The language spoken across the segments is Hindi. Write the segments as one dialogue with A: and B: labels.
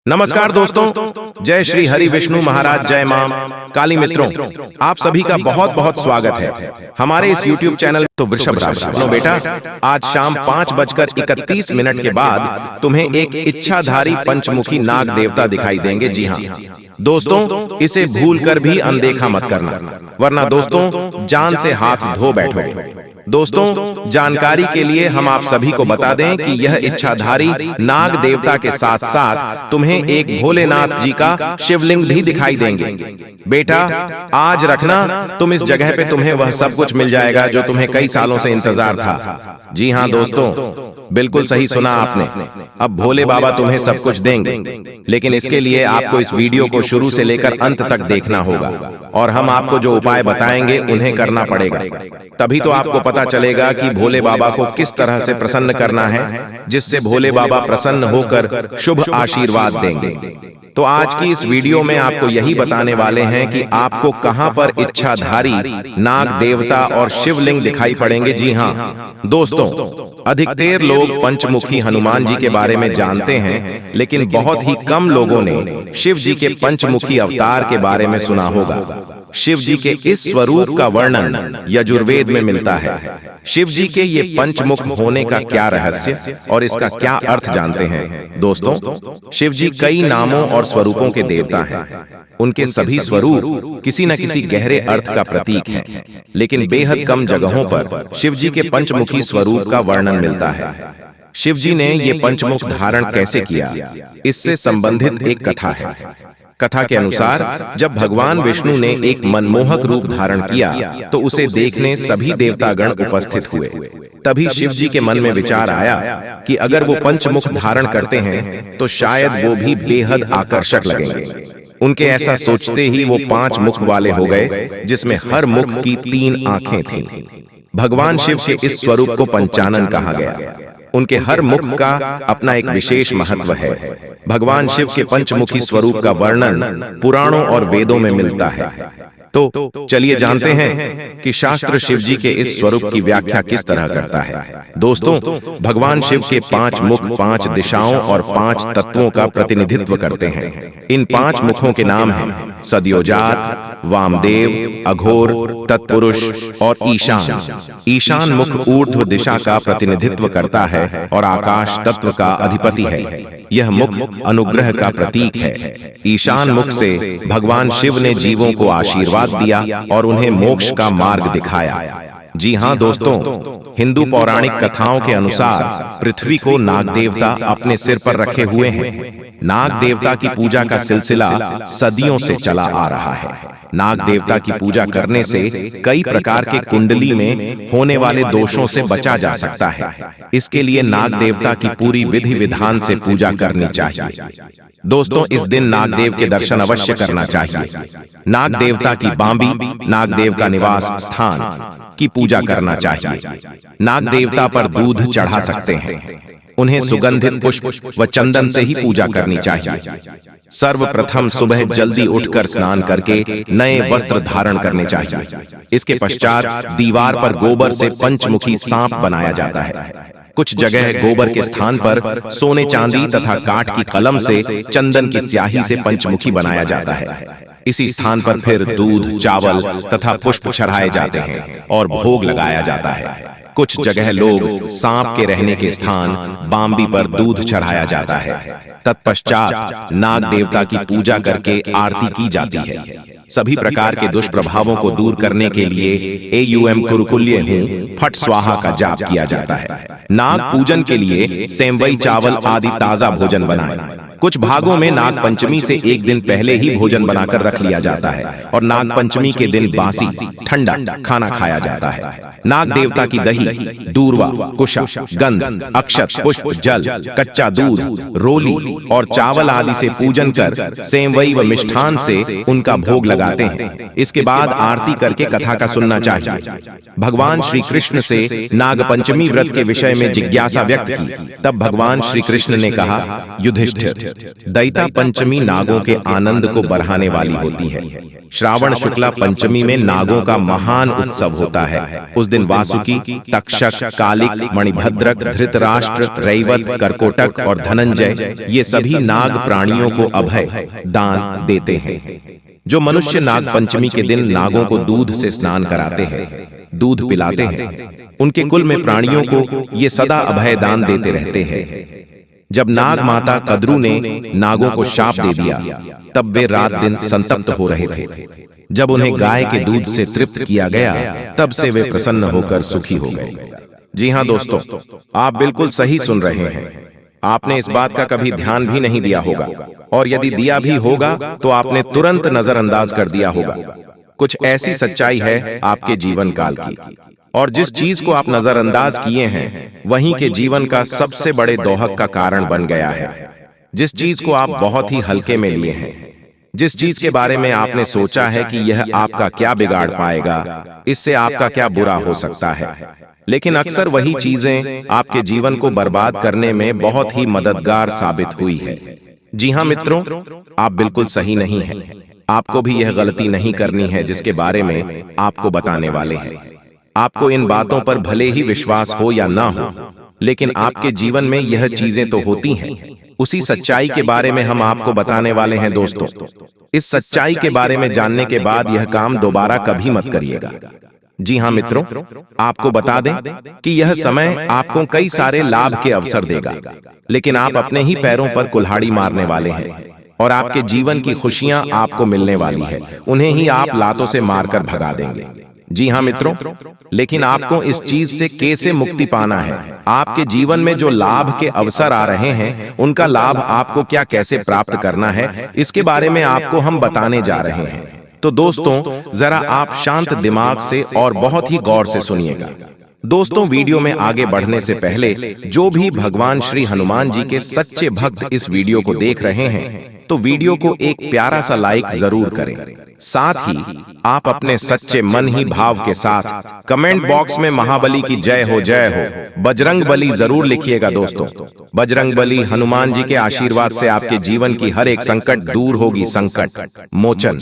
A: नमस्कार दोस्तों, जय श्री हरि विष्णु महाराज, जय मां काली। मित्रों, आप सभी का बहुत बहुत स्वागत है हमारे इस YouTube चैनल। तो वृषभ राशि सुनो बेटा, आज शाम 5:31 के बाद तुम्हें एक इच्छाधारी पंचमुखी नाग देवता दिखाई देंगे। जी हाँ दोस्तों, इसे भूलकर भी अनदेखा मत करना, वरना दोस्तों जान से हाथ धो बैठोगे। दोस्तों, जानकारी के लिए हम आप सभी को बता दें कि यह इच्छाधारी नाग देवता के साथ साथ तुम्हें एक भोलेनाथ जी का शिवलिंग भी दिखाई देंगे। बेटा, आज रखना, तुम इस जगह पे तुम्हें वह सब कुछ मिल जाएगा जो तुम्हें कई सालों से इंतजार था। जी हाँ दोस्तों, बिल्कुल सही सुना आपने। अब भोले बाबा तुम्हें सब कुछ देंगे, लेकिन इसके लिए आपको इस वीडियो को शुरू से लेकर अंत तक देखना होगा और हम आपको जो उपाय बताएंगे उन्हें करना पड़ेगा। तभी तो आपको पता चलेगा कि भोले बाबा को किस तरह से प्रसन्न करना है, जिससे भोले बाबा प्रसन्न होकर शुभ आशीर्वाद देंगे। तो आज की इस वीडियो में आपको यही बताने वाले हैं कि आपको कहां पर इच्छाधारी नाग देवता और शिवलिंग दिखाई पड़ेंगे। जी हाँ दोस्तों, अधिकतर लोग पंचमुखी हनुमान जी के बारे में जानते हैं, लेकिन बहुत ही कम लोगों ने शिव जी के पंचमुखी अवतार के बारे में सुना होगा। शिव जी के इस स्वरूप का वर्णन यजुर्वेद में मिलता है। शिव जी के ये पंचमुख होने का क्या रहस्य और इसका क्या अर्थ जानते हैं। दोस्तों, शिव जी कई नामों और स्वरूपों के देवता हैं। उनके सभी स्वरूप किसी न किसी गहरे अर्थ का प्रतीक है, लेकिन बेहद कम जगहों पर शिव जी के पंचमुखी स्वरूप का वर्णन मिलता है। शिव जी ने ये पंचमुख धारण कैसे किया, इससे संबंधित एक कथा है। कथा के अनुसार जब भगवान विष्णु ने एक मनमोहक रूप धारण किया तो उसे देखने सभी देवतागण उपस्थित हुए। तभी शिव जी के मन में विचार आया कि अगर वो पंचमुख धारण करते हैं तो शायद वो भी बेहद आकर्षक लगेंगे। उनके ऐसा सोचते ही वो 5 मुख वाले हो गए, जिसमें हर मुख की 3 आंखें थीं। भगवान शिव के इस स्वरूप को पंचानन कहा गया। उनके हर मुख का अपना एक विशेष महत्व है। भगवान शिव के पंचमुखी स्वरूप का वर्णन पुराणों और वेदों में मिलता है। तो चलिए जानते हैं कि शास्त्र शिव जी के इस स्वरूप की व्याख्या किस तरह करता है। दोस्तों, भगवान शिव के 5 मुख 5 दिशाओं और 5 तत्वों का प्रतिनिधित्व करते हैं। इन 5 मुखों के नाम हैं सद्योजात, वामदेव, अघोर, तत्पुरुष और ईशान। ईशान मुख ऊर्ध्व दिशा का प्रतिनिधित्व करता है और आकाश तत्व का अधिपति है। यह मुख अनुग्रह का प्रतीक है। ईशान मुख से भगवान शिव ने जीवों को आशीर्वाद दिया और उन्हें मोक्ष का मार्ग दिखाया। जी हाँ दोस्तों, हिंदू पौराणिक कथाओं के अनुसार पृथ्वी को नाग देवता अपने सिर पर रखे हुए हैं। नाग देवता की पूजा का सिलसिला सदियों से चला आ रहा है। नाग देवता की पूजा करने से कई प्रकार के कुंडली में होने वाले दोषों से बचा जा सकता है। इसके लिए नाग देवता की पूरी विधि विधान से पूजा करनी चाहिए। दोस्तों, इस दिन नागदेव के दर्शन अवश्य करना चाहिए। नाग देवता की बांबी, नागदेव का निवास स्थान की पूजा करना चाहिए। नाग देवता पर दूध चढ़ा सकते हैं। उन्हें सुगंधित पुष्प व चंदन से ही पूजा करनी चाहिए। सर्वप्रथम सुबह जल्दी उठकर स्नान करके नए वस्त्र धारण करने चाहिए। इसके पश्चात दीवार पर गोबर से पंचमुखी सांप बनाया जाता है। कुछ जगह गोबर के स्थान पर सोने चांदी तथा काठ की कलम से चंदन की स्याही से पंचमुखी बनाया जाता है। इसी स्थान पर फिर दूध, चावल तथा पुष्प चढ़ाए जाते हैं और भोग लगाया जाता है। कुछ जगह लोग सांप के रहने के स्थान बांबी पर दूध चढ़ाया जाता है। तत्पश्चात नाग देवता की पूजा करके आरती की जाती है। सभी प्रकार के दुष्प्रभावों को दूर करने के लिए AUM कुरुकुल्य हूं फट स्वाहा का जाप किया जाता है। नाग पूजन के लिए सेंवई, चावल आदि ताजा भोजन बनाएं। कुछ भागों में नाग पंचमी से एक दिन पहले ही भोजन बनाकर रख लिया जाता है और नाग पंचमी के दिन बासी ठंडा खाना खाया जाता है। नाग देवता की दही, दूर्वा, कुशा, गंध, अक्षत, पुष्प, जल, कच्चा दूध, रोली और चावल आदि से पूजन कर सेंवई व मिष्ठान से उनका भोग लगाते हैं। इसके बाद आरती करके कथा का सुनना चाहिए। भगवान श्री कृष्ण से नाग पंचमी व्रत के विषय में जिज्ञासा व्यक्त की। तब भगवान श्री कृष्ण ने कहा, युधिष्ठिर, दैता पंचमी नागों के आनंद को बढ़ाने वाली होती है। श्रावण शुक्ला पंचमी में नागों का महान उत्सव होता है। उस दिन वासुकी, तक्षक, कालिक, मणिभद्रक, धृतराष्ट्र, रैवत, करकोटक और धनंजय ये सभी नाग प्राणियों को अभय दान देते हैं। जो मनुष्य नाग पंचमी के दिन नागों को दूध से स्नान कराते हैं, दूध पिलाते हैं, उनके कुल में प्राणियों को ये सदा अभय दान देते रहते हैं। जब नाग माता कद्रू ने नागों को शाप दे दिया, तब वे रात दिन संतप्त हो रहे थे। जब उन्हें गाय के दूध से तृप्त किया गया, तब से वे प्रसन्न होकर सुखी हो गए। जी हाँ दोस्तों, आप बिल्कुल सही सुन रहे हैं। आपने इस बात का कभी ध्यान भी नहीं दिया होगा, और यदि दिया भी होगा तो आपने तुरंत नजरअंदाज कर दिया होगा। कुछ ऐसी सच्चाई है आपके जीवन काल की, और जिस चीज को आप नजरअंदाज किए हैं वहीं के जीवन का सबसे बड़े दोहक का कारण बन गया है। जिस चीज को आप बहुत ही हल्के में लिए हैं, जिस चीज के बारे में आपने सोचा है कि यह आपका क्या बिगाड़ पाएगा, इससे आपका क्या बुरा हो सकता है, लेकिन अक्सर वही चीजें आपके जीवन को बर्बाद करने में बहुत ही मददगार साबित हुई है। जी हाँ मित्रों, आप बिल्कुल सही नहीं हैं। आपको भी यह गलती नहीं करनी है जिसके बारे में आपको बताने वाले हैं। आपको इन बातों पर भले ही विश्वास हो या ना हो, लेकिन आपके जीवन में यह चीजें तो होती हैं। उसी सच्चाई के बारे में हम आपको बताने वाले हैं दोस्तों। इस सच्चाई के बारे में जानने के बाद यह काम दोबारा कभी मत करिएगा। जी हाँ मित्रों, आपको बता दें कि यह समय आपको कई सारे लाभ के अवसर देगा, लेकिन आप अपने ही पैरों पर कुल्हाड़ी मारने वाले हैं, और आपके जीवन की खुशियां आपको मिलने वाली है, उन्हें ही आप लातों से मारकर भगा देंगे। जी हाँ मित्रों, लेकिन आपको इस चीज से कैसे मुक्ति पाना है, आपके जीवन में जो लाभ के अवसर आ रहे हैं उनका लाभ आपको क्या कैसे प्राप्त करना है, इसके बारे में आपको हम बताने जा रहे हैं। तो दोस्तों, जरा आप शांत दिमाग से और बहुत ही गौर से सुनिएगा। दोस्तों, वीडियो में आगे बढ़ने से पहले जो भी भगवान श्री हनुमान जी के सच्चे भक्त इस वीडियो को देख रहे हैं, तो वीडियो को एक प्यारा सा लाइक जरूर करें। साथ ही आप अपने सच्चे मन ही भाव के साथ कमेंट बॉक्स में महाबली की जय हो, बजरंग बली जरूर लिखिएगा दोस्तों। बजरंग बली हनुमान जी के आशीर्वाद से आपके जीवन की हर एक संकट दूर होगी, संकट मोचन।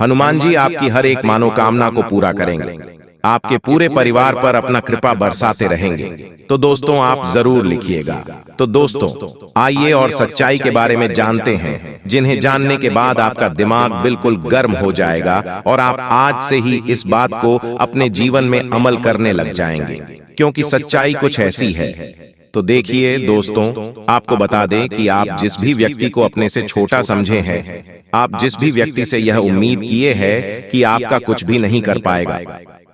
A: हनुमान जी आपकी हर एक मनोकामना को पूरा करेंगे, आपके पूरे परिवार पर अपना कृपा बरसाते रहेंगे। तो दोस्तों, आप जरूर लिखिएगा। तो दोस्तों, आइए और सच्चाई के बारे में जानते हैं, जिन्हें जानने के बाद आपका दिमाग बिल्कुल गर्म हो जाएगा और आप आज से ही इस बात को अपने जीवन में अमल करने लग जाएंगे, क्योंकि सच्चाई कुछ ऐसी है। तो देखिए दोस्तों, आपको बता दें कि आप जिस भी व्यक्ति को अपने से छोटा समझे हैं, आप जिस भी व्यक्ति से यह उम्मीद किए हैं कि आपका कुछ भी नहीं कर पाएगा,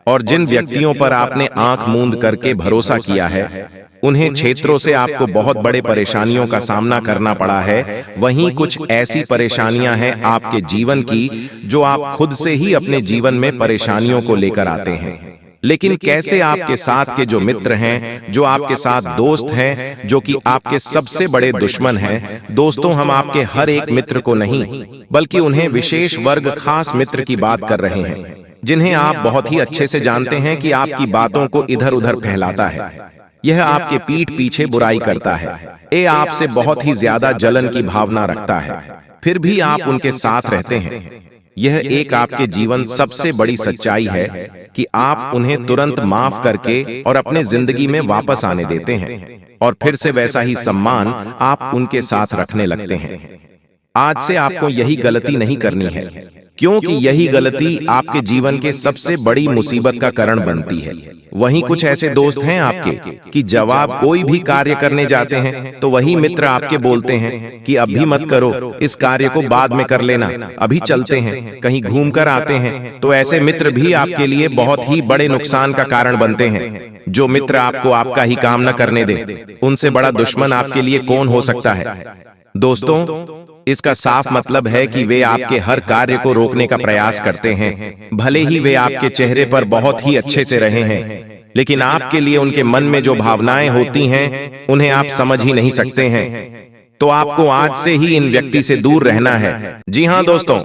A: और जिन व्यक्तियों पर आपने आंख मूंद करके भरोसा किया है, उन्हें क्षेत्रों से आपको बहुत बड़े परेशानियों का सामना करना पड़ा है। वहीं कुछ ऐसी परेशानियां हैं आपके जीवन की जो आप खुद से ही अपने जीवन में परेशानियों को लेकर आते हैं। लेकिन कैसे आपके साथ के जो मित्र हैं, जो आपके साथ दोस्त हैं, जो कि आपके सबसे बड़े दुश्मन हैं, दोस्तों, हम आपके हर एक मित्र को नहीं, बल्कि उन्हें विशेष वर्ग खास मित्र की बात कर रहे हैं, जिन्हें आप बहुत ही अच्छे से जानते हैं कि आपकी बातों को इधर उधर फैलाता है, यह आपके पीठ पीछे बुराई करता है, ये आपसे बहुत ही ज्यादा जलन की भावना रखता है, फिर भी आप उनके साथ रहते हैं। यह एक आपके जीवन सबसे बड़ी सच्चाई है कि आप उन्हें तुरंत माफ करके और अपने जिंदगी में वापस आने देते हैं, और फिर से वैसा ही सम्मान आप उनके साथ रखने लगते हैं। आज से आपको यही गलती नहीं करनी है, क्योंकि यही गलती आपके जीवन के सबसे बड़ी मुसीबत का कारण बनती है। वहीं कुछ ऐसे दोस्त हैं आपके कि जब आप कोई भी कार्य करने जाते हैं तो वही मित्र आपके बोलते हैं कि अभी मत करो, इस कार्य को बाद में कर लेना, अभी चलते हैं, कहीं घूम कर आते हैं। तो ऐसे मित्र भी आपके लिए बहुत ही बड़े नुकसान का कारण बनते हैं। जो मित्र आपको आपका ही काम न करने दे, उनसे बड़ा दुश्मन आपके लिए कौन हो सकता है। दोस्तों, इसका साफ मतलब है कि वे आपके हर कार्य को रोकने का प्रयास करते हैं। भले ही वे आपके चेहरे पर बहुत ही अच्छे से रहे हैं, लेकिन आपके लिए उनके मन में जो भावनाएं होती हैं उन्हें आप समझ ही नहीं सकते हैं। तो आपको आज से ही इन व्यक्ति से दूर रहना है। जी हाँ दोस्तों,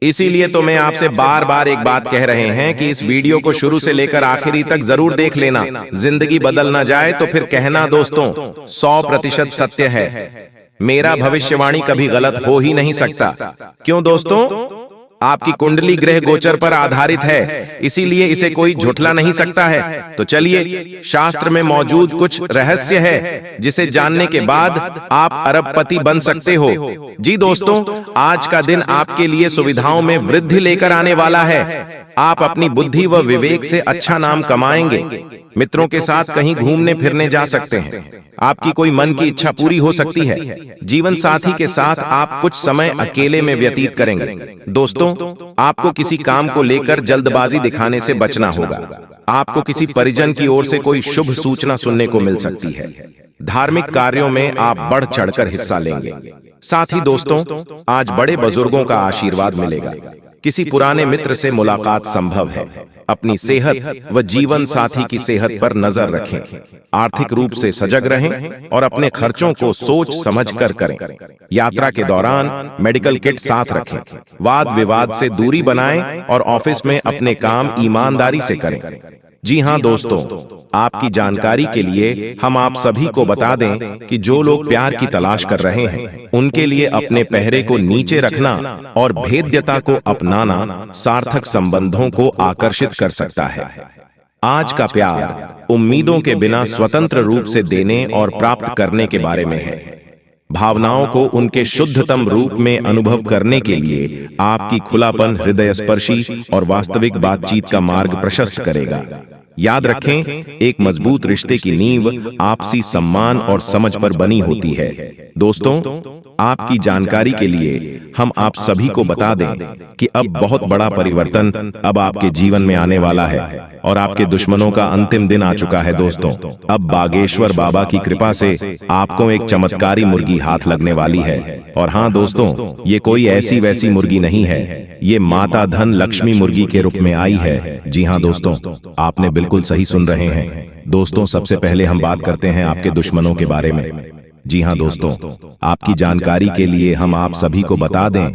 A: इसीलिए तो मैं आपसे बार बार एक बात कह रहे हैं कि इस वीडियो को शुरू से लेकर आखिरी तक जरूर देख लेना। जिंदगी बदल ना जाए तो फिर कहना दोस्तों 100% सत्य है। मेरा भविष्यवाणी कभी गलत हो ही नहीं सकता। क्यों दोस्तों? आपकी कुंडली ग्रह गोचर पर आधारित है, इसीलिए इसे कोई झुठला नहीं सकता है। तो चलिए, शास्त्र में मौजूद कुछ रहस्य है जिसे जानने के बाद आप अरबपति बन सकते हो। जी दोस्तों, आज का दिन आपके लिए सुविधाओं में वृद्धि लेकर आने वाला है। आप अपनी बुद्धि व विवेक से अच्छा नाम कमाएंगे। मित्रों के साथ कहीं घूमने फिरने जा सकते हैं। आपकी कोई मन की इच्छा पूरी हो सकती है। जीवन साथी के साथ आप कुछ समय अकेले में व्यतीत करेंगे। दोस्तों, आपको किसी काम को लेकर जल्दबाजी दिखाने से बचना होगा। आपको किसी परिजन की ओर से कोई शुभ सूचना सुनने को मिल सकती है। धार्मिक कार्यों में आप बढ़ चढ़कर हिस्सा लेंगे। साथ ही दोस्तों, आज बड़े बुजुर्गों का आशीर्वाद मिलेगा। किसी पुराने मित्र से मुलाकात संभव है। अपनी सेहत व जीवन साथी की सेहत पर नजर रखें। आर्थिक रूप से सजग रहें और अपने खर्चों को सोच समझकर करें। यात्रा के दौरान मेडिकल किट साथ रखें। वाद विवाद से दूरी बनाएं और ऑफिस में अपने काम ईमानदारी से करें। जी हां दोस्तों, आपकी जानकारी के लिए हम आप सभी को बता दें कि जो लोग प्यार की तलाश कर रहे हैं, उनके लिए अपने पहरे को नीचे रखना और भेद्यता को अपनाना सार्थक संबंधों को आकर्षित कर सकता है। आज का प्यार उम्मीदों के बिना स्वतंत्र रूप से देने और प्राप्त करने के बारे में है। भावनाओं को उनके शुद्धतम रूप में अनुभव करने के लिए आपकी खुलापन हृदयस्पर्शी और वास्तविक बातचीत का मार्ग प्रशस्त करेगा। याद रखें, एक मजबूत रिश्ते की नींव आपसी सम्मान और समझ पर बनी होती है। दोस्तों, आपकी जानकारी के लिए हम आप सभी को बता दें कि अब बहुत बड़ा परिवर्तन अब आपके जीवन में आने वाला है और आपके दुश्मनों का अंतिम दिन आ चुका है। दोस्तों, अब बागेश्वर बाबा की कृपा से आपको एक चमत्कारी मुर्गी हाथ लगने वाली है। और हाँ दोस्तों, ये कोई ऐसी वैसी मुर्गी नहीं है, ये माता धन लक्ष्मी मुर्गी के रूप में आई है। जी हाँ दोस्तों, आपने बिल्कुल सही सुन रहे हैं। दोस्तों, सबसे पहले हम बात करते हैं आपके दुश्मनों के बारे में। जी हाँ दोस्तों, आपकी जानकारी के लिए हम आप सभी को बता दें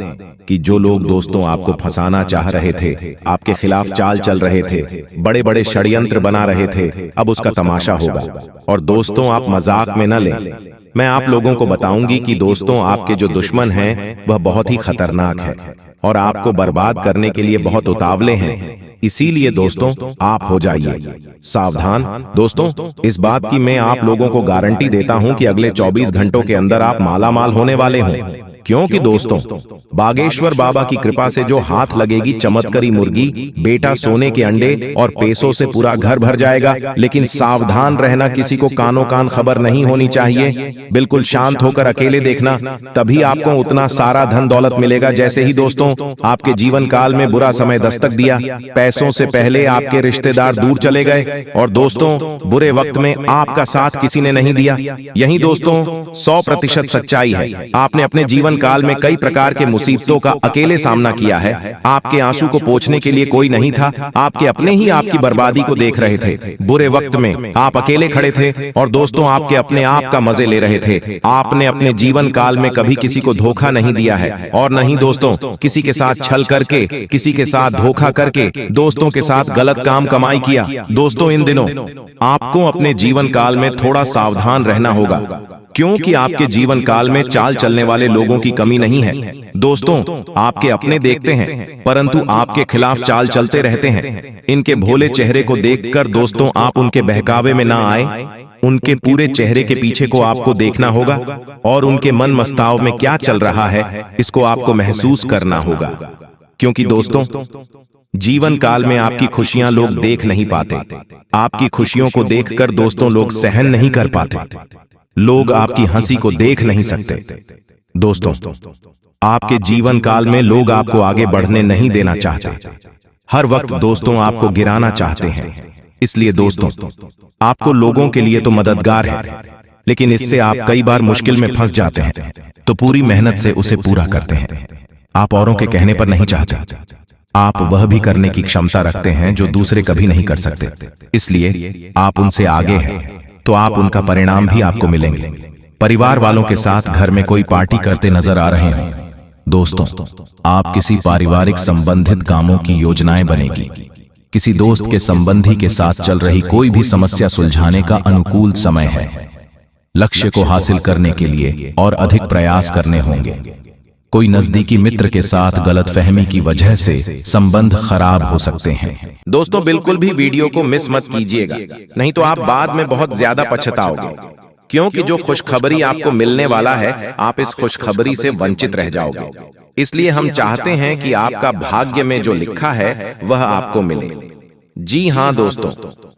A: कि जो लोग दोस्तों आपको फंसाना चाह रहे थे, आपके खिलाफ चाल चल रहे थे, बड़े बड़े षड्यंत्र बना रहे थे, अब उसका तमाशा होगा। और दोस्तों, आप मजाक में न लें। मैं आप लोगों को बताऊंगी कि दोस्तों, आपके जो दुश्मन हैं वह बहुत ही खतरनाक है और आपको बर्बाद करने के लिए बहुत उतावले हैं। इसीलिए दोस्तों, आप हो जाइए सावधान। दोस्तों, इस बात की मैं आप लोगों को गारंटी देता हूं कि अगले 24 घंटों के अंदर आप मालामाल होने वाले हों। क्योंकि दोस्तों, बागेश्वर बाबा की कृपा से जो हाथ लगेगी चमत्कारी मुर्गी, बेटा सोने के अंडे और पैसों से पूरा घर भर जाएगा। लेकिन सावधान रहना, किसी को कानों कान खबर नहीं होनी चाहिए। बिल्कुल शांत होकर अकेले देखना, तभी आपको उतना सारा धन दौलत मिलेगा। जैसे ही दोस्तों आपके जीवन काल में बुरा समय दस्तक दिया, पैसों से पहले आपके रिश्तेदार दूर चले गए और दोस्तों बुरे वक्त में आपका साथ किसी ने नहीं दिया। यही दोस्तों 100% सच्चाई है। आपने अपने जीवन काल में कई प्रकार के मुसीबतों का अकेले सामना किया है। आपके आंसू को पोंछने के लिए कोई नहीं था। आपके अपने ही आपकी बर्बादी को देख रहे थे। बुरे वक्त में आप अकेले खड़े थे और दोस्तों आपके अपने आप का मजे ले रहे थे। आपने अपने जीवन काल में कभी किसी को धोखा नहीं दिया है और नहीं दोस्तों किसी के साथ छल करके, किसी के साथ धोखा करके, दोस्तों के साथ गलत काम कमाई किया। दोस्तों, इन दिनों आपको अपने जीवन काल में थोड़ा सावधान रहना होगा, क्योंकि आपके जीवन काल में चाल चलने वाले लोगों की कमी नहीं है। दोस्तों, आपके अपने देखते हैं परंतु आपके खिलाफ चाल चलते रहते हैं। इनके भोले चेहरे को देखकर दोस्तों आप उनके बहकावे में ना आए। उनके पूरे चेहरे के पीछे को आपको देखना होगा और उनके मन मस्ताव में क्या चल रहा है इसको आपको महसूस करना होगा। क्योंकि दोस्तों, जीवन काल में आपकी खुशियां लोग देख नहीं पाते। आपकी खुशियों को देखकर दोस्तों लोग सहन नहीं कर पाते। लोग आपकी हंसी को देख नहीं सकते। दोस्तों, आपके जीवन काल में लोग आपको आगे बढ़ने नहीं देना चाहते। हर वक्त दोस्तों आपको गिराना चाहते हैं। इसलिए दोस्तों, आपको लोगों के लिए तो मददगार है, लेकिन इससे आप कई बार मुश्किल में फंस जाते हैं, तो पूरी मेहनत से उसे पूरा करते हैं। आप औरों के कहने पर नहीं चाहते। आप वह भी करने की क्षमता रखते हैं जो दूसरे कभी नहीं कर सकते। इसलिए आप उनसे आगे हैं, तो आप उनका परिणाम भी आपको मिलेंगे। परिवार वालों के साथ घर में कोई पार्टी करते नजर आ रहे हैं,
B: दोस्तों, आप किसी पारिवारिक संबंधित कामों की योजनाएं बनेगी। किसी दोस्त के संबंधी के साथ चल रही कोई भी समस्या सुलझाने का अनुकूल समय है। लक्ष्य को हासिल करने के लिए और अधिक प्रयास करने होंगे। कोई नजदीकी मित्र के साथ गलतफहमी की वजह से संबंध खराब हो सकते हैं।
A: दोस्तों, बिल्कुल भी वीडियो को मिस मत कीजिएगा, नहीं तो आप बाद में बहुत ज्यादा पछताओगे, क्योंकि जो खुशखबरी आपको मिलने वाला है, आप इस खुशखबरी से वंचित रह जाओगे। इसलिए हम चाहते हैं कि आपका भाग्य में जो लिखा है वह आपको मिले। जी हाँ दोस्तों,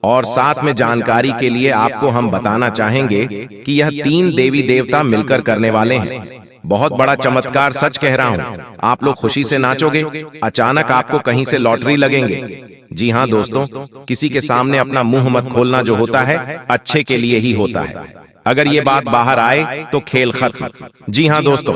A: और साथ में जानकारी के लिए आपको हम बताना चाहेंगे कि यह 3 देवी देवता मिलकर करने वाले हैं। बहुत बड़ा चमत्कार, सच कह रहा हूँ। आप लोग खुशी से नाचोगे, अचानक आपको कहीं से लॉटरी लगेंगे। जी हाँ दोस्तों, किसी के सामने अपना मुंह मत खोलना जो होता है, अच्छे के लिए ही होता है। अगर ये बात बाहर आए तो खेल खत्म। जी हाँ दोस्तों,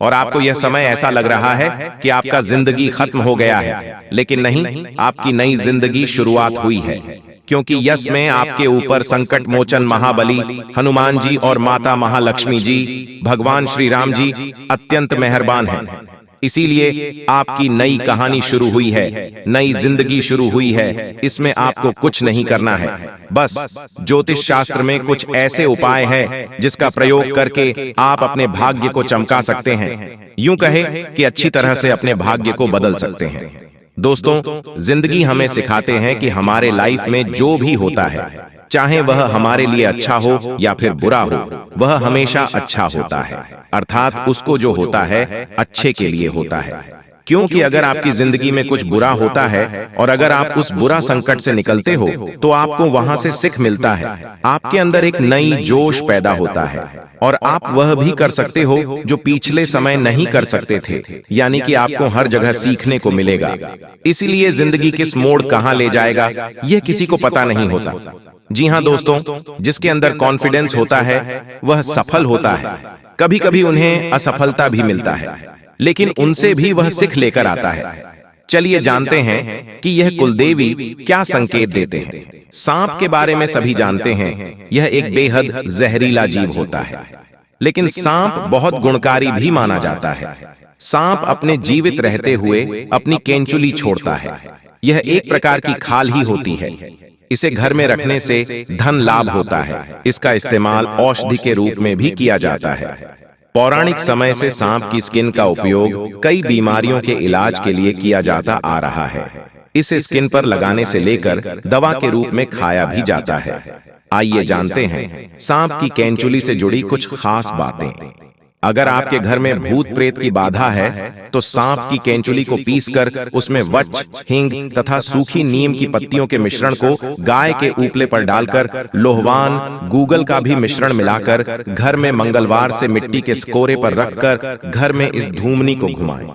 A: और आपको यह समय ऐसा लग रहा है कि आपका जिंदगी खत्म हो गया है, लेकिन नहीं, आपकी नई जिंदगी शुरुआत हुई है, क्योंकि यश में आपके ऊपर संकट मोचन महाबली हनुमान जी और माता महालक्ष्मी जी, भगवान श्री राम जी अत्यंत मेहरबान हैं। इसीलिए आपकी नई कहानी शुरू हुई है, नई जिंदगी शुरू हुई है। इसमें आपको कुछ नहीं करना है, बस ज्योतिष शास्त्र में कुछ ऐसे उपाय हैं जिसका प्रयोग करके आप अपने भाग्य को चमका सकते हैं। यूं कहे कि अच्छी तरह से अपने भाग्य को बदल सकते हैं। दोस्तों, जिंदगी हमें सिखाते हैं कि हमारे लाइफ में जो भी होता है, चाहे वह हमारे लिए अच्छा हो या फिर बुरा हो, वह हमेशा अच्छा होता है। अर्थात उसको जो होता है अच्छे के लिए होता है। क्योंकि अगर आपकी जिंदगी में कुछ बुरा होता है और अगर आप उस बुरा संकट से निकलते हो, तो आपको वहां से सीख मिलता है। आपके अंदर एक नई जोश पैदा होता है और आप वह भी कर सकते हो जो पिछले समय नहीं कर सकते थे। यानी कि आपको हर जगह सीखने को मिलेगा। इसीलिए जिंदगी किस मोड़ कहां ले जाएगा, यह किसी को पता नहीं होता। जी हाँ दोस्तों, जिसके अंदर कॉन्फिडेंस होता है वह सफल होता है। कभी कभी उन्हें असफलता भी मिलता है, लेकिन उनसे भी वह सीख लेकर आता है। चलिए जानते हैं कि यह कुलदेवी क्या संकेत देते हैं। सांप के बारे में सभी जानते हैं, यह एक बेहद जहरीला जीव होता है, लेकिन सांप बहुत गुणकारी भी माना जाता है। सांप अपने जीवित रहते हुए अपनी केंचुली छोड़ता है। यह एक प्रकार की खाल ही होती है। इसे घर में रखने से धन लाभ होता है। इसका इस्तेमाल औषधि के रूप में भी किया जाता है। पौराणिक समय से सांप की स्किन का उपयोग कई बीमारियों के इलाज के लिए किया जाता आ रहा है। इसे स्किन पर लगाने से लेकर दवा के रूप में खाया भी जाता है। आइए जानते हैं सांप की केंचुली से जुड़ी कुछ खास बातें। अगर आपके घर में भूत प्रेत की बाधा है, तो सांप की केंचुली को पीसकर उसमें वच, हिंग तथा सूखी नीम की पत्तियों के मिश्रण को गाय के उपले पर डालकर लोहवान, गूगल का भी मिश्रण मिलाकर घर में मंगलवार से मिट्टी के स्कोरे पर रखकर घर में इस धूमनी को घुमाएं।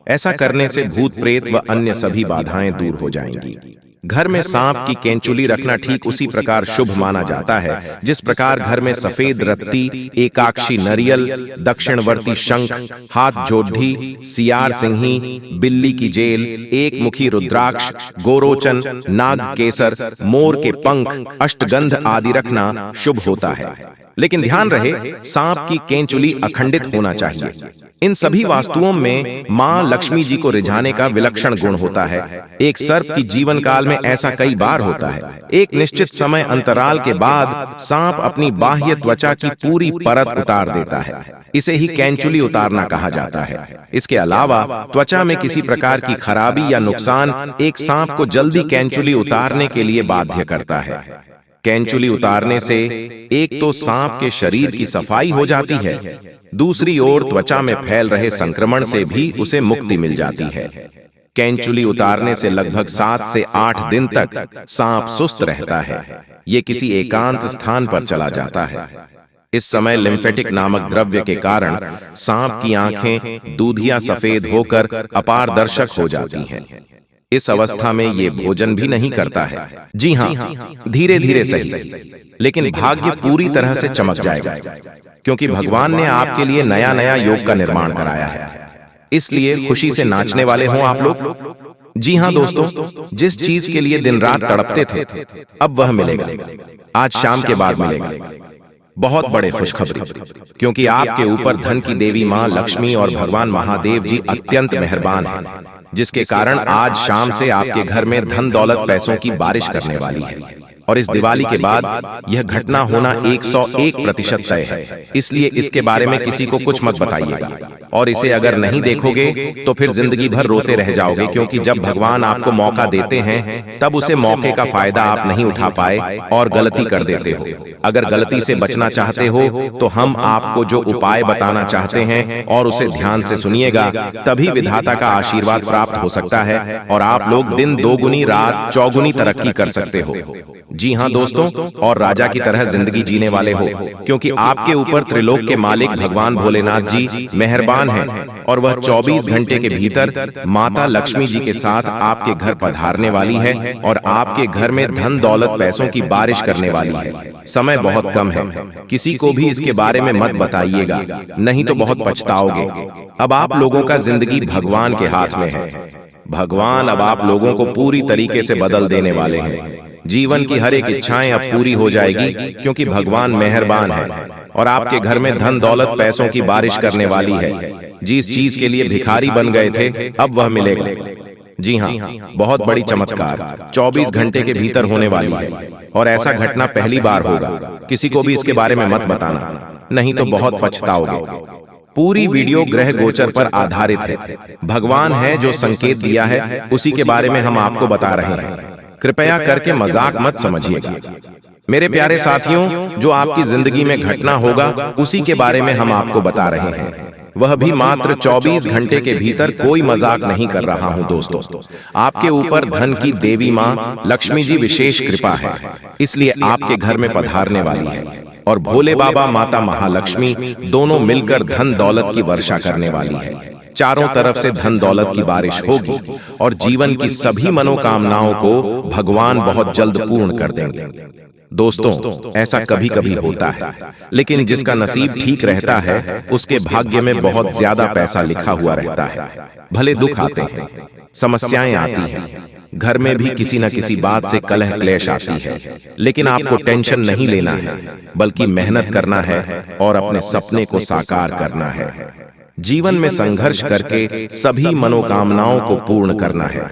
A: ऐसा करने से भूत प्रेत व अन्य सभी बाधाएं दूर हो जाएंगी। घर में सांप की केंचुली रखना ठीक उसी प्रकार शुभ माना जाता है जिस प्रकार घर में सफेद रत्ती, एकाक्षी नरियल, दक्षिणवर्ती शंख, हाथ जोड़ी, सियार सिंही, बिल्ली की जेल, एक मुखी रुद्राक्ष, गोरोचन, नाग केसर, मोर के पंख, अष्टगंध आदि रखना शुभ होता है। लेकिन ध्यान रहे, सांप की केंचुली अखंडित होना चाहिए। इन सभी वास्तुओं में मां लक्ष्मी जी को रिझाने का विलक्षण गुण होता है। एक सर्प की जीवन काल में ऐसा कई बार होता है। एक निश्चित समय अंतराल के बाद सांप अपनी बाह्य त्वचा की पूरी परत उतार देता है। इसे ही केंचुली उतारना कहा जाता है। इसके अलावा त्वचा में किसी प्रकार की खराबी या नुकसान एक सांप को जल्दी केंचुली उतारने के लिए बाध्य करता है। केंचुली उतारने से एक तो सांप के शरीर की सफाई हो जाती है, दूसरी ओर त्वचा में फैल रहे संक्रमण से भी उसे मुक्ति मिल जाती है। केंचुली उतारने से लगभग 7 से 8 दिन तक सांप सुस्त रहता है। ये किसी एकांत स्थान पर चला जाता है। इस समय लिम्फेटिक नामक द्रव्य के कारण सांप की आंखें दूधिया सफेद होकर अपारदर्शक हो जाती हैं। इस अवस्था में ये भोजन भी नहीं करता है। जी हाँ, धीरे धीरे सही, लेकिन भाग्य पूरी तरह से चमक जाएगा, क्योंकि भगवान ने आपके लिए नया नया योग का निर्माण कराया है। इसलिए खुशी से नाचने वाले हों आप लोग। जी हाँ दोस्तों, जिस चीज के लिए दिन रात तड़पते थे, अब वह मिलेगा। आज शाम के बाद मिलेगा। बहुत बड़े खुशखबरी, क्योंकि आपके ऊपर धन की देवी मां लक्ष्मी और भगवान महादेव जी अत्यंत मेहरबान हैं, जिसके कारण आज शाम से आपके घर में धन दौलत पैसों की बारिश करने वाली है। और इस दिवाली के बाद यह घटना होना 101% तय है। इसलिए इसके बारे में किसी को कुछ मत बताइएगा, और इसे अगर नहीं देखोगे तो फिर जिंदगी भर रोते रह जाओगे, क्योंकि जब भगवान आपको मौका देते हैं तब उसे मौके का फायदा आप नहीं उठा पाए और गलती कर देते हो। अगर गलती से बचना चाहते हो तो हम आपको जो उपाय बताना चाहते हैं और उसे ध्यान से सुनिएगा, तभी विधाता का आशीर्वाद प्राप्त हो सकता है और आप लोग दिन दोगुनी रात चौगुनी तरक्की कर सकते हो। जी हाँ दोस्तों, और राजा की तरह जिंदगी जीने वाले हो, क्योंकि आपके ऊपर त्रिलोक के मालिक भगवान भोलेनाथ जी मेहरबान हैं और वह 24 घंटे के भीतर माता लक्ष्मी जी के साथ आपके घर पधारने वाली है और आपके घर में धन दौलत पैसों की बारिश करने वाली है। समय बहुत कम है, किसी को भी इसके बारे में मत बताइएगा, नहीं तो बहुत पछताओगे। अब आप लोगों का जिंदगी भगवान के हाथ में है। भगवान अब आप लोगों को पूरी तरीके से बदल देने वाले हैं। जीवन की हर एक इच्छाएं अब पूरी हो जाएगी, क्योंकि भगवान मेहरबान है और आपके घर में धन दौलत पैसों की बारिश करने वाली है। जिस चीज के लिए भिखारी बन गए थे अब वह मिलेगा। जी हाँ, बहुत बड़ी चमत्कार 24 घंटे के भीतर होने वाली है और ऐसा घटना पहली बार होगा। किसी को भी इसके बारे में मत बताना, नहीं तो बहुत पछताओगे। पूरी वीडियो ग्रह गोचर पर आधारित है। भगवान है जो संकेत दिया है, उसी के बारे में हम आपको बता रहे हैं। कृपया करके मजाक मत समझिएगा। मेरे प्यारे साथियों, जो आपकी जिंदगी में घटना होगा उसी के बारे में हम आपको बता रहे हैं, वह भी मात्र 24 घंटे के भीतर। कोई मजाक नहीं कर रहा हूं दोस्तों। आपके ऊपर धन की देवी मां लक्ष्मी जी विशेष कृपा है, इसलिए आपके घर में पधारने वाली है और भोले बाबा माता महालक्ष्मी दोनों मिलकर धन दौलत की वर्षा करने वाली है। चारों तरफ से धन दौलत की बारिश होगी और जीवन की सभी मनोकामनाओं को भगवान बहुत जल्द पूर्ण कर देंगे। दोस्तों, ऐसा कभी कभी होता है, लेकिन जिसका नसीब ठीक रहता है उसके भाग्य में बहुत ज्यादा पैसा लिखा हुआ रहता है। भले दुख आते हैं, समस्याएं आती हैं, घर में भी किसी न किसी बात से कलह क्लेश आती है, लेकिन आपको टेंशन नहीं लेना है, बल्कि मेहनत करना है और अपने सपने को साकार करना है। जीवन में संघर्ष करके सभी मनोकामनाओं को पूर्ण करना है।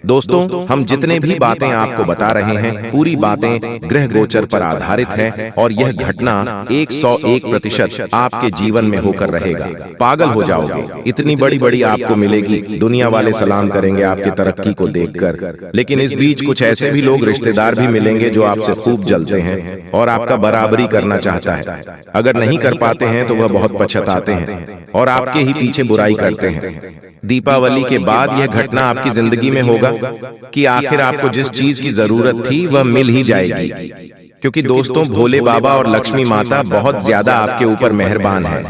A: दोस्तों, हम जितने भी बातें आपको बता रहे हैं, पूरी बातें ग्रह गोचर पर आधारित है और यह घटना 101% आपके जीवन में होकर रहेगा। पागल हो जाओगे, इतनी बड़ी बड़ी आपको मिलेगी, दुनिया वाले सलाम करेंगे आपकी तरक्की को देखकर। लेकिन इस बीच कुछ ऐसे भी लोग रिश्तेदार भी मिलेंगे जो आपसे खूब जलते हैं और आपका बराबरी करना चाहता है। अगर नहीं कर पाते हैं तो वह बहुत पछताते हैं और आपके ही पीछे बुराई करते हैं। दीपावली के बाद यह घटना आपकी जिंदगी में होगा कि आखिर आपको जिस चीज की जरूरत थी वह मिल ही जाएगी, क्योंकि दोस्तों भोले बाबा और लक्ष्मी माता बहुत ज्यादा आपके ऊपर मेहरबान है,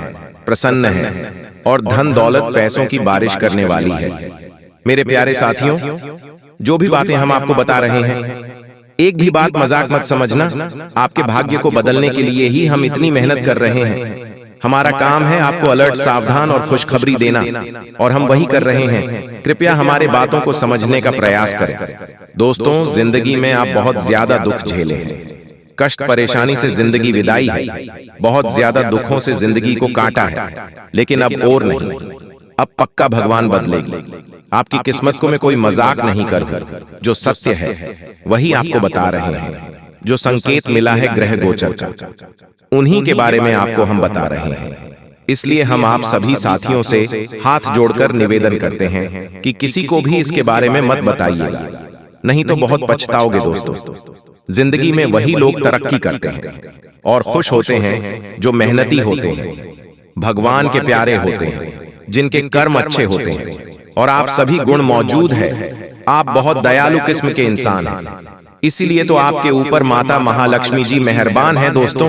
A: प्रसन्न है और धन दौलत पैसों की बारिश करने वाली है। मेरे प्यारे साथियों, जो भी बातें हम आपको बता रहे हैं, एक भी बात मजाक मत समझना। आपके भाग्य को बदलने के लिए ही हम इतनी मेहनत कर रहे हैं। हमारा काम है आपको अलर्ट, सावधान और खुशखबरी देना, और हम वही कर रहे हैं। कृपया हमारे बातों को समझने का प्रयास करें। दोस्तों, जिंदगी में आप बहुत ज्यादा दुख झेले हैं, कष्ट परेशानी से जिंदगी विदाई है, बहुत ज्यादा दुखों से जिंदगी को काटा है, लेकिन अब और नहीं, अब पक्का भगवान बदलेगी। आपकी किस्मत को मैं कोई मजाक नहीं कर, जो सत्य है वही आपको बता रहे हैं। जो संकेत मिला है ग्रह गोचर का, उन्हीं के बारे में आपको हम बता रहे हैं। इसलिए हम आप सभी साथियों से हाथ जोड़कर निवेदन करते हैं कि किसी को भी इसके बारे में मत बताइएगा, नहीं तो बहुत पछताओगे। दोस्तों, जिंदगी में वही लोग तरक्की करते हैं और खुश होते हैं जो मेहनती होते हैं, भगवान के प्यारे होते हैं, जिनके कर्म अच्छे होते हैं, और आप सभी गुण मौजूद है। आप बहुत दयालु किस्म के इंसान हैं, इसीलिए तो आपके ऊपर माता महालक्ष्मी जी मेहरबान है। दोस्तों,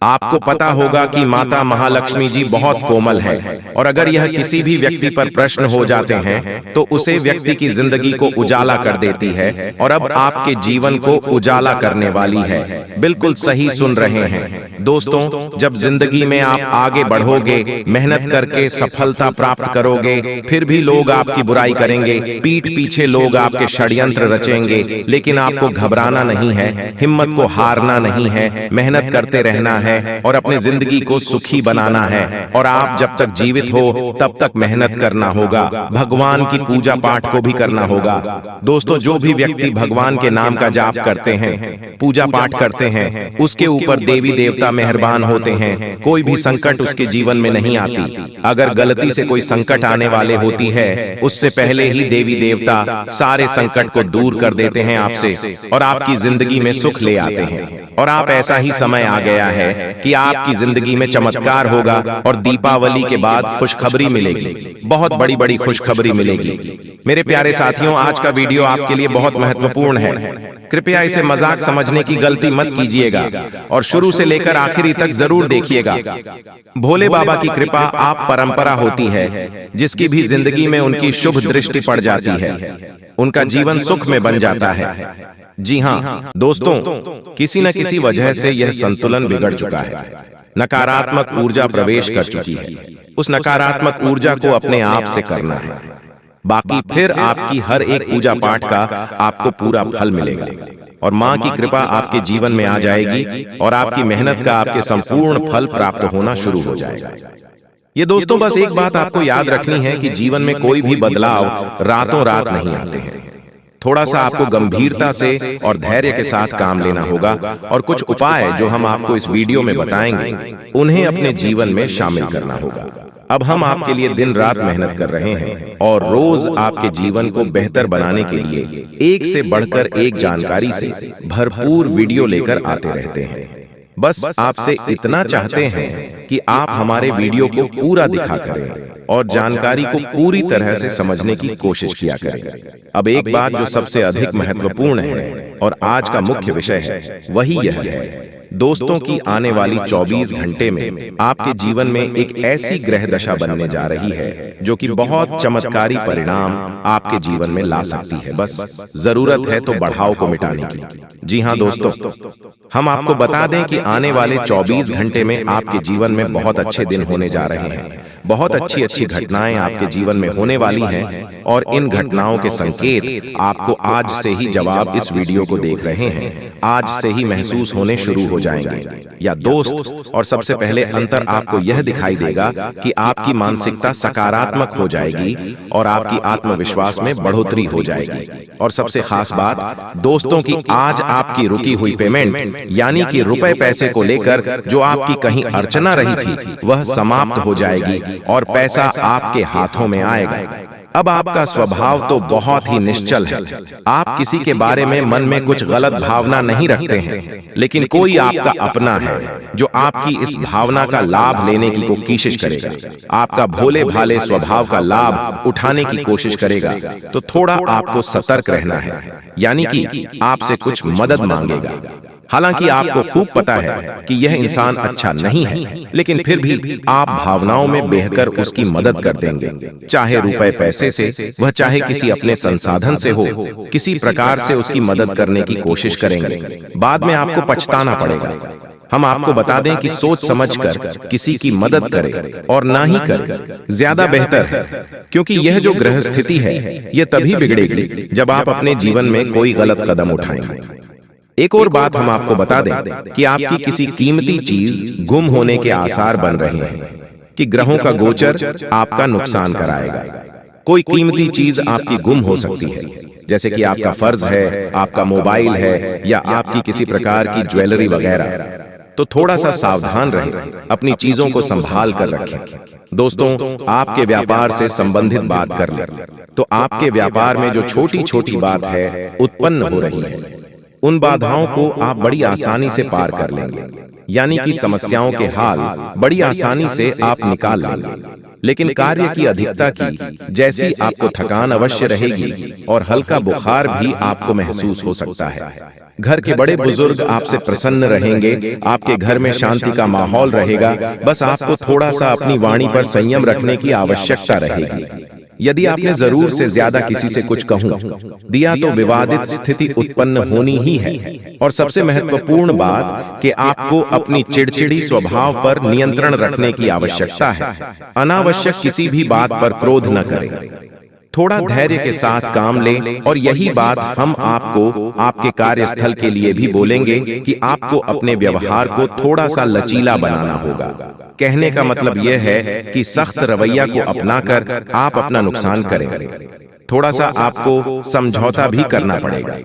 A: आपको पता होगा कि माता महालक्ष्मी जी बहुत कोमल है, और अगर यह किसी भी व्यक्ति पर प्रश्न हो जाते हैं तो उसे व्यक्ति की जिंदगी को उजाला कर देती है, और अब आपके जीवन को उजाला करने वाली है। बिल्कुल सही सुन रहे हैं दोस्तों। जब जिंदगी में आप आगे बढ़ोगे, मेहनत करके सफलता प्राप्त करोगे, फिर भी लोग आपकी बुराई करेंगे, पीठ पीछे लोग आपके षड्यंत्र रचेंगे, लेकिन आपको घबराना नहीं है, हिम्मत को हारना नहीं है, मेहनत करते रहना है और अपनी जिंदगी को सुखी बनाना है। और आप जब तक जीवित हो तब तक मेहनत करना होगा, भगवान की पूजा पाठ को भी करना होगा। दोस्तों, जो भी व्यक्ति भगवान के नाम का जाप करते हैं, पूजा पाठ करते हैं, उसके ऊपर देवी देवता मेहरबान होते हैं, कोई भी संकट उसके जीवन में नहीं आती। अगर गलती से कोई संकट आने वाले होती है, उससे पहले ही देवी देवता सारे संकट को दूर कर देते हैं आपसे और आपकी जिंदगी में सुख ले आते हैं। और आप ऐसा ही समय आ गया है कि आपकी जिंदगी में चमत्कार होगा और दीपावली के बाद खुशखबरी मिलेगी, बहुत बड़ी बड़ी खुशखबरी मिलेगी। मेरे प्यारे साथियों, आज का वीडियो आपके लिए बहुत महत्वपूर्ण है। कृपया इसे मजाक समझने की गलती मत कीजिएगा और शुरू से लेकर आखिरी तक जरूर देखिएगा। भोले बाबा की कृपा आप परंपरा होती है, जिसकी भी जिंदगी में उनकी शुभ दृष्टि पड़ जाती है, उनका जीवन सुख में बन जाता है। जी हाँ दोस्तों, किसी न किसी वजह से यह संतुलन बिगड़ चुका है, नकारात्मक ऊर्जा प्रवेश कर चुकी है। उस नकारात्मक ऊर्जा को अपने आप से करना है, बाकी फिर आपकी हर एक पूजा पाठ का आपको पूरा फल मिलेगा और माँ की कृपा आपके जीवन में आ जाएगी और आपकी मेहनत का आपके संपूर्ण फल प्राप्त होना शुरू हो जाएगा। ये दोस्तों, बस एक बात आपको याद रखनी है कि जीवन में कोई भी बदलाव रातों रात नहीं आते हैं। थोड़ा सा आपको गंभीरता से और धैर्य के साथ काम लेना होगा और कुछ उपाय जो हम आपको इस वीडियो में बताएंगे, उन्हें अपने जीवन में शामिल करना होगा। अब हम आपके लिए दिन रात मेहनत कर रहे हैं और रोज आपके जीवन को बेहतर बनाने के लिए एक से बढ़कर एक जानकारी से भरपूर वीडियो लेकर आते रहते हैं। बस आपसे इतना चाहते हैं कि आप हमारे वीडियो को पूरा दिखा करें और जानकारी को पूरी तरह से समझने की कोशिश किया करें। अब एक बात जो सबसे अधिक महत्वपूर्ण है और आज का मुख्य विषय है, वही यह है दोस्तों की आने वाली 24 घंटे में आपके जीवन में एक ऐसी ग्रह दशा बनने जा रही है जो कि बहुत चमत्कारी परिणाम आपके जीवन में ला सकती है। बस जरूरत है तो बढ़ाव को मिटाने की। जी हाँ दोस्तों, हम आपको बता दें कि आने वाले 24 घंटे में आपके जीवन में बहुत अच्छे दिन होने जा रहे हैं, बहुत अच्छी अच्छी घटनाएं आपके जीवन में होने वाली हैं और इन घटनाओं के संकेत आपको आज से ही, जब आप इस वीडियो को देख रहे हैं, आज से ही महसूस होने शुरू हो जाएंगे। या दोस्त, और सबसे पहले अंतर आपको यह दिखाई देगा कि आपकी मानसिकता सकारात्मक हो जाएगी और आपकी आत्मविश्वास में बढ़ोतरी हो जाएगी। और सबसे खास बात दोस्तों की आज आपकी रुकी हुई पेमेंट, यानी कि रुपए पैसे को लेकर जो आपकी कहीं अड़चना रही थी, वह समाप्त हो जाएगी और पैसा आपके हाथों में आएगा। अब आपका स्वभाव तो बहुत ही निश्चल है, आप किसी के बारे में मन में कुछ गलत भावना नहीं रखते हैं, लेकिन कोई आपका अपना है जो आपकी इस भावना का लाभ लेने की कोशिश करेगा, आपका भोले भाले स्वभाव का लाभ उठाने की कोशिश करेगा। तो थोड़ा आपको सतर्क रहना है, यानी कि आपसे कुछ मदद मांगेगा। हालांकि आपको खूब पता है कि यह इंसान अच्छा नहीं है, लेकिन फिर भी आप भावनाओं में बहकर उसकी मदद कर देंगे, चाहे रुपए पैसे से, वह चाहे किसी अपने संसाधन से हो, किसी प्रकार से उसकी मदद करने की कोशिश करेंगे। बाद में आपको पछताना पड़ेगा। हम आपको बता दें कि सोच समझकर किसी की मदद करें और ना ही करें, ज्यादा बेहतर है, क्योंकि यह जो ग्रह स्थिति है, यह तभी बिगड़ेगी जब आप अपने जीवन में कोई गलत कदम उठाएंगे। एक और बात हम आपको बता दें कि आपकी किसी कीमती चीज गुम होने के आसार बन रहे हैं, कि ग्रहों का गोचर आपका नुकसान कराएगा। कोई कीमती चीज आपकी गुम हो सकती है, जैसे कि आपका फर्ज है, आपका मोबाइल है या आपकी किसी प्रकार की ज्वेलरी वगैरह। तो थोड़ा सा सावधान रहें, अपनी चीजों को संभाल कर रखें। दोस्तों, आपके व्यापार से संबंधित बात कर लें तो आपके व्यापार में जो छोटी छोटी बात है उत्पन्न हो रही है, उन बाधाओं को आप बड़ी आसानी से पार कर लेंगे, यानी कि समस्याओं के हाल बड़ी आसानी से आप निकाल लेंगे। लेकिन कार्य की अधिकता की जैसी आपको थकान अवश्य रहेगी और हल्का बुखार भी आपको महसूस हो सकता है। घर के बड़े बुजुर्ग आपसे प्रसन्न रहेंगे, आपके घर में शांति का माहौल रहेगा। बस आपको थोड़ा सा अपनी वाणी पर संयम रखने की आवश्यकता रहेगी। यदि आपने जरूर से ज्यादा किसी से कुछ कहूं दिया तो विवादित स्थिति उत्पन्न होनी ही है। और सबसे महत्वपूर्ण बात कि आपको अपनी चिड़चिड़ी स्वभाव पर नियंत्रण रखने की आवश्यकता है। अनावश्यक किसी भी बात पर क्रोध न करें। थोड़ा धैर्य के साथ काम लें और यही बात हम आपको आपके कार्यस्थल के लिए भी बोलेंगे कि आपको अपने व्यवहार को थोड़ा सा लचीला बनाना होगा। कहने का मतलब यह है कि सख्त रवैया को अपनाकर आप अपना नुकसान करेंगे। थोड़ा सा आपको समझौता भी करना पड़ेगा।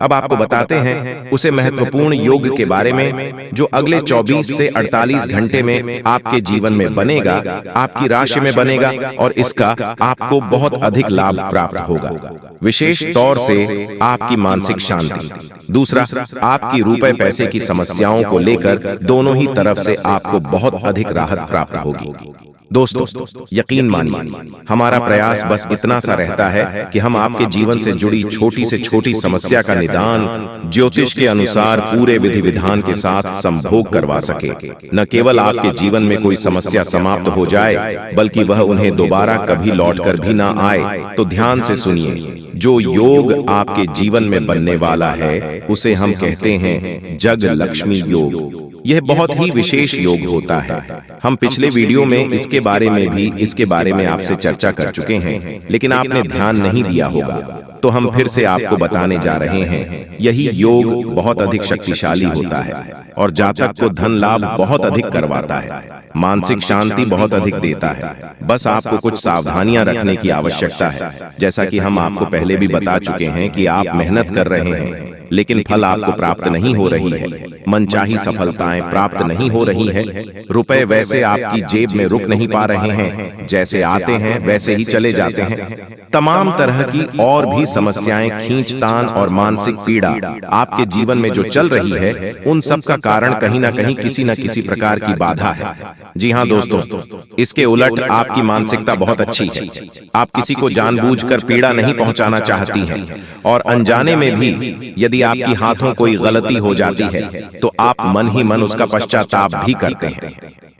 A: अब आपको बताते हैं उसे महत्वपूर्ण योग के बारे में जो अगले 24 से 48 घंटे में आपके जीवन में बनेगा, आपकी राशि में बनेगा और इसका आपको बहुत अधिक लाभ प्राप्त होगा। विशेष तौर से आपकी मानसिक शांति। दूसरा, आपकी रुपए पैसे की समस्याओं को लेकर दोनों ही तरफ से आपको बहुत अधिक राहत प्राप्त होगी। दोस्तों, यकीन मानिए, हमारा प्रयास बस इतना सा रहता है कि हम आपके जीवन से जुड़ी छोटी से छोटी समस्या का निदान ज्योतिष के अनुसार पूरे विधि विधान के साथ संभोग करवा सके। न केवल आपके जीवन में कोई समस्या समाप्त हो जाए, बल्कि वह उन्हें दोबारा कभी लौटकर भी ना आए। तो ध्यान से सुनिए, जो योग आपके जीवन में बनने वाला है उसे हम कहते हैं जग लक्ष्मी योग। यह बहुत ही विशेष योग होता है। हम पिछले वीडियो में इसके बारे में आपसे चर्चा कर चुके हैं, लेकिन आपने ध्यान नहीं दिया होगा, तो हम फिर से आपको बताने जा रहे हैं। यही योग बहुत अधिक शक्तिशाली होता है और जातक को धन लाभ बहुत अधिक करवाता है, मानसिक शांति बहुत अधिक देता है। बस आपको कुछ सावधानियां रखने की आवश्यकता है। जैसा कि हम आपको पहले भी बता चुके हैं कि आप मेहनत कर रहे हैं लेकिन फल आपको प्राप्त नहीं हो रही है, मनचाही सफलताएं प्राप्त नहीं हो रही है, रुपए वैसे आपकी जेब में रुक नहीं पा रहे हैं, जैसे आते हैं वैसे ही चले जाते हैं। तमाम तरह की और भी समस्याएं, खींचतान और मानसिक पीड़ा आपके जीवन में जो चल रही है, उन सब का कारण कहीं ना कहीं किसी न किसी प्रकार की बाधा है। जी हाँ दोस्तों, इसके उलट आपकी मानसिकता बहुत अच्छी है। आप किसी को जानबूझकर पीड़ा नहीं पहुंचाना चाहती हैं और अनजाने में भी यदि आपकी हाथों कोई गलती हो जाती है तो आप मन ही मन उसका पश्चाताप भी करते हैं।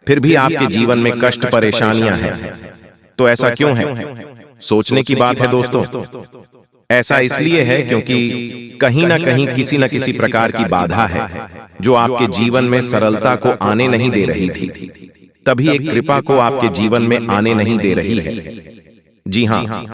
A: फिर भी आपके जीवन में कष्ट परेशानियां हैं। तो ऐसा क्यों है? सोचने की बात है दोस्तों। ऐसा इसलिए है क्योंकि कहीं ना कहीं किसी न किसी प्रकार की बाधा है जो आपके जीवन में सरलता को आने नहीं दे रही थी, तभी एक कृपा को आपके जीवन में आने नहीं दे रही है। जी हाँ,